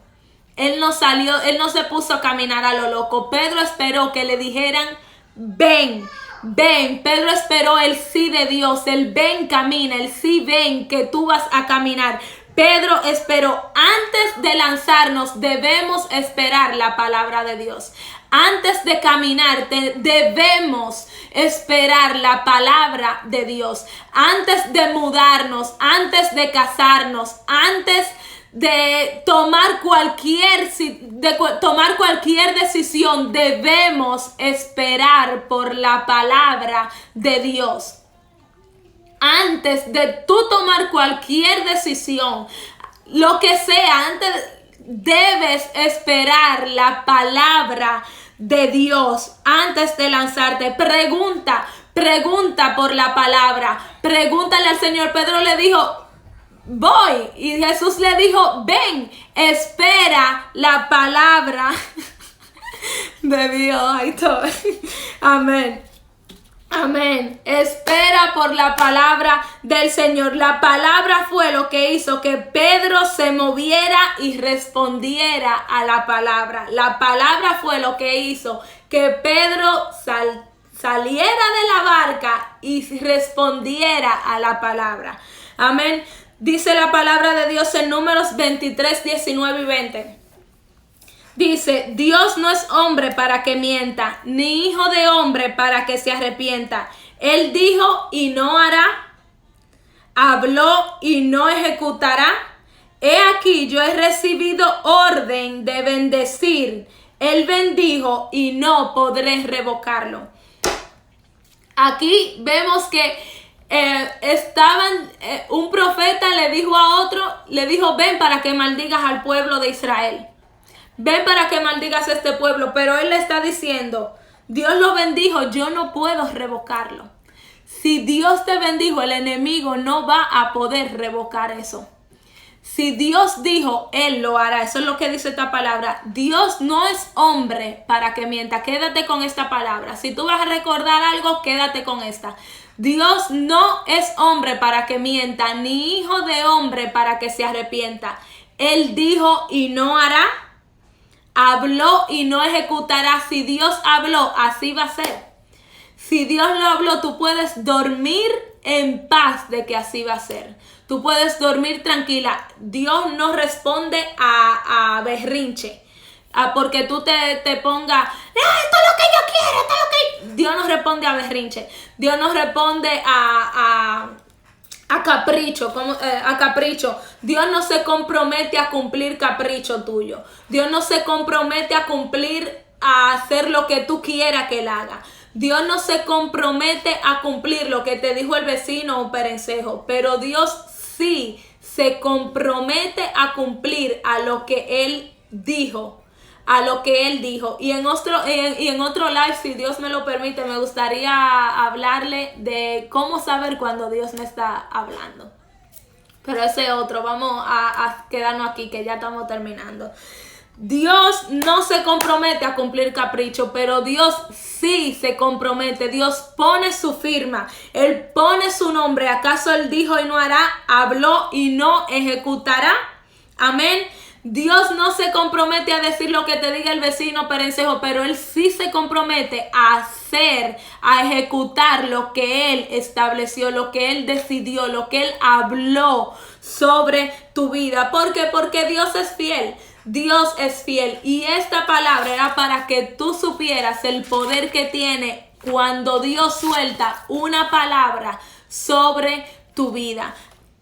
A: Él no se puso a caminar a lo loco. Pedro esperó que le dijeran, ven, ven. Pedro esperó el sí de Dios, el ven, camina, el sí, ven, que tú vas a caminar. Pedro esperó. Antes de lanzarnos debemos esperar la palabra de Dios. Antes de caminar debemos esperar la palabra de Dios. Antes de mudarnos, antes de casarnos, antes de tomar cualquier decisión, debemos esperar por la palabra de Dios. Antes de tú tomar cualquier decisión, lo que sea, antes debes esperar la palabra de Dios antes de lanzarte. Pregunta por la palabra. Pregúntale al Señor. Pedro le dijo, voy. Y Jesús le dijo, ven, espera la palabra de Dios. Ay, todo. Amén. Amén. Espera por la palabra del Señor. La palabra fue lo que hizo que Pedro se moviera y respondiera a la palabra. La palabra fue lo que hizo que Pedro saliera de la barca y respondiera a la palabra. Amén. Dice la palabra de Dios en Números 23, 19 y 20. Dice, Dios no es hombre para que mienta, ni hijo de hombre para que se arrepienta. Él dijo y no hará, habló y no ejecutará. He aquí, yo he recibido orden de bendecir. Él bendijo y no podré revocarlo. Aquí vemos que un profeta le dijo a otro, le dijo, ven para que maldigas al pueblo de Israel. Ven para que maldigas a este pueblo. Pero él le está diciendo, Dios lo bendijo, yo no puedo revocarlo. Si Dios te bendijo, el enemigo no va a poder revocar eso. Si Dios dijo, Él lo hará. Eso es lo que dice esta palabra. Dios no es hombre para que mienta. Quédate con esta palabra. Si tú vas a recordar algo, quédate con esta. Dios no es hombre para que mienta, ni hijo de hombre para que se arrepienta. Él dijo y no hará. Habló y no ejecutará. Si Dios habló, así va a ser. Si Dios lo habló, tú puedes dormir en paz de que así va a ser. Tú puedes dormir tranquila. Dios no responde a berrinche. Porque tú te pongas, esto es lo que yo quiero, esto es lo que... Dios no responde a berrinche. Dios no responde a capricho, a capricho. Dios no se compromete a cumplir capricho tuyo. Dios no se compromete a a hacer lo que tú quieras que Él haga. Dios no se compromete a cumplir lo que te dijo el vecino o perencejo, pero Dios sí se compromete a cumplir a lo que Él dijo. Y en otro live, si Dios me lo permite, me gustaría hablarle de cómo saber cuando Dios me está hablando. Pero ese otro, vamos a quedarnos aquí que ya estamos terminando. Dios no se compromete a cumplir capricho, pero Dios sí se compromete. Dios pone su firma, Él pone su nombre. ¿Acaso Él dijo y no hará? Habló y no ejecutará. Amén. Dios no se compromete a decir lo que te diga el vecino perencejo, pero Él sí se compromete a hacer, a ejecutar lo que Él estableció, lo que Él decidió, lo que Él habló sobre tu vida. ¿Por qué? Porque Dios es fiel. Dios es fiel. Y esta palabra era para que tú supieras el poder que tiene cuando Dios suelta una palabra sobre tu vida.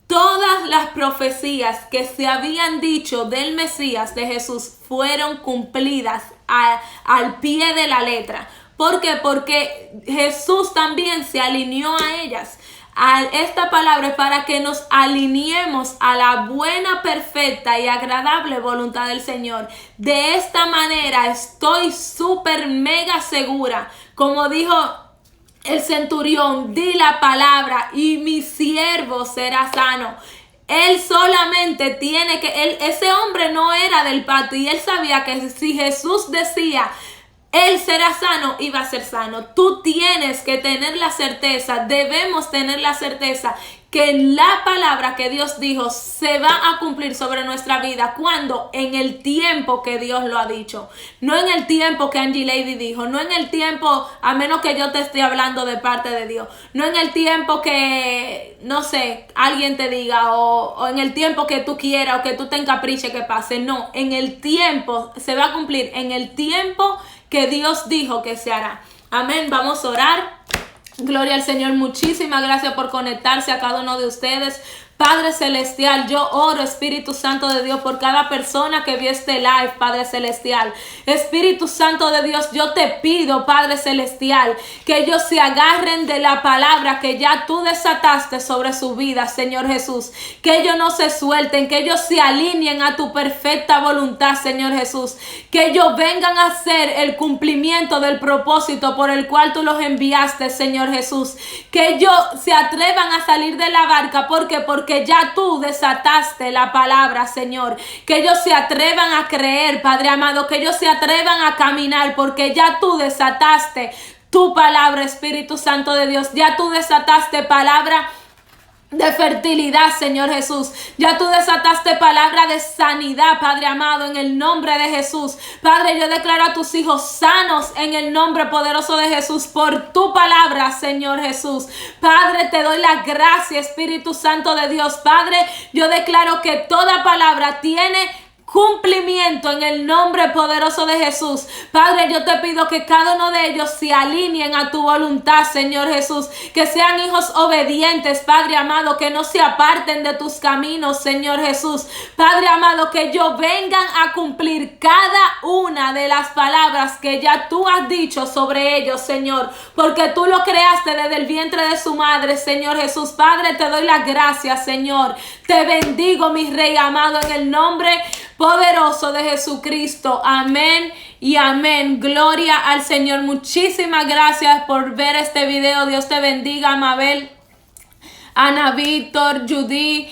A: Todas las profecías que se habían dicho del Mesías, de Jesús, fueron cumplidas al pie de la letra. ¿Por qué? Porque Jesús también se alineó a ellas. A esta palabra es para que nos alineemos a la buena, perfecta y agradable voluntad del Señor. De esta manera estoy súper mega segura, como dijo el centurión, di la palabra y mi siervo será sano. Él solamente tiene que, ese hombre no era del pacto y él sabía que si Jesús decía, él será sano, iba a ser sano. Tú tienes que tener la certeza, debemos tener la certeza que la palabra que Dios dijo se va a cumplir sobre nuestra vida. ¿Cuándo? En el tiempo que Dios lo ha dicho. No en el tiempo que Angie Lady dijo. No en el tiempo, a menos que yo te esté hablando de parte de Dios. No en el tiempo que, no sé, alguien te diga. O en el tiempo que tú quieras o que tú te encapriche que pase. No, en el tiempo se va a cumplir. En el tiempo que Dios dijo que se hará. Amén. Vamos a orar. Gloria al Señor, muchísimas gracias por conectarse a cada uno de ustedes. Padre Celestial, yo oro, Espíritu Santo de Dios, por cada persona que vio este live, Padre Celestial. Espíritu Santo de Dios, yo te pido, Padre Celestial, que ellos se agarren de la palabra que ya tú desataste sobre su vida, Señor Jesús. Que ellos no se suelten, que ellos se alineen a tu perfecta voluntad, Señor Jesús. Que ellos vengan a hacer el cumplimiento del propósito por el cual tú los enviaste, Señor Jesús. Que ellos se atrevan a salir de la barca, porque ya tú desataste la palabra, Señor. Que ellos se atrevan a creer, Padre amado. Que ellos se atrevan a caminar, porque ya tú desataste tu palabra, Espíritu Santo de Dios. Ya tú desataste palabra de fertilidad, Señor Jesús. Ya tú desataste palabra de sanidad, Padre amado, en el nombre de Jesús. Padre, yo declaro a tus hijos sanos en el nombre poderoso de Jesús por tu palabra, Señor Jesús. Padre, te doy la gracia, Espíritu Santo de Dios. Padre, yo declaro que toda palabra tiene cumplimiento en el nombre poderoso de Jesús. Padre, yo te pido que cada uno de ellos se alineen a tu voluntad, Señor Jesús. Que sean hijos obedientes, Padre amado, que no se aparten de tus caminos, Señor Jesús. Padre amado, que ellos vengan a cumplir cada una de las palabras que ya tú has dicho sobre ellos, Señor. Porque tú lo creaste desde el vientre de su madre, Señor Jesús. Padre, te doy las gracias, Señor. Te bendigo, mi Rey amado, en el nombre poderoso de Jesucristo. Amén y amén. Gloria al Señor. Muchísimas gracias por ver este video. Dios te bendiga, Mabel, Ana, Víctor, Judy,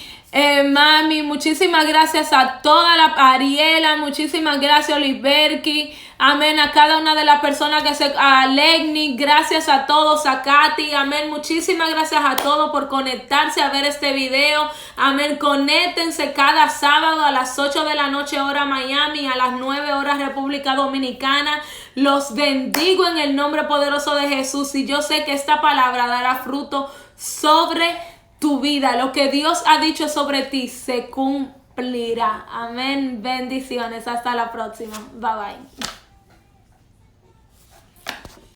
A: Mami. Muchísimas gracias a toda la Ariela. Muchísimas gracias, Oliverki. Amén, a cada una de las personas a Legni, gracias a todos, a Katy, amén, muchísimas gracias a todos por conectarse a ver este video, amén, conéctense cada sábado a las 8 de la noche hora Miami, a las 9 horas República Dominicana. Los bendigo en el nombre poderoso de Jesús y yo sé que esta palabra dará fruto sobre tu vida. Lo que Dios ha dicho sobre ti se cumplirá. Amén, bendiciones, hasta la próxima, bye bye.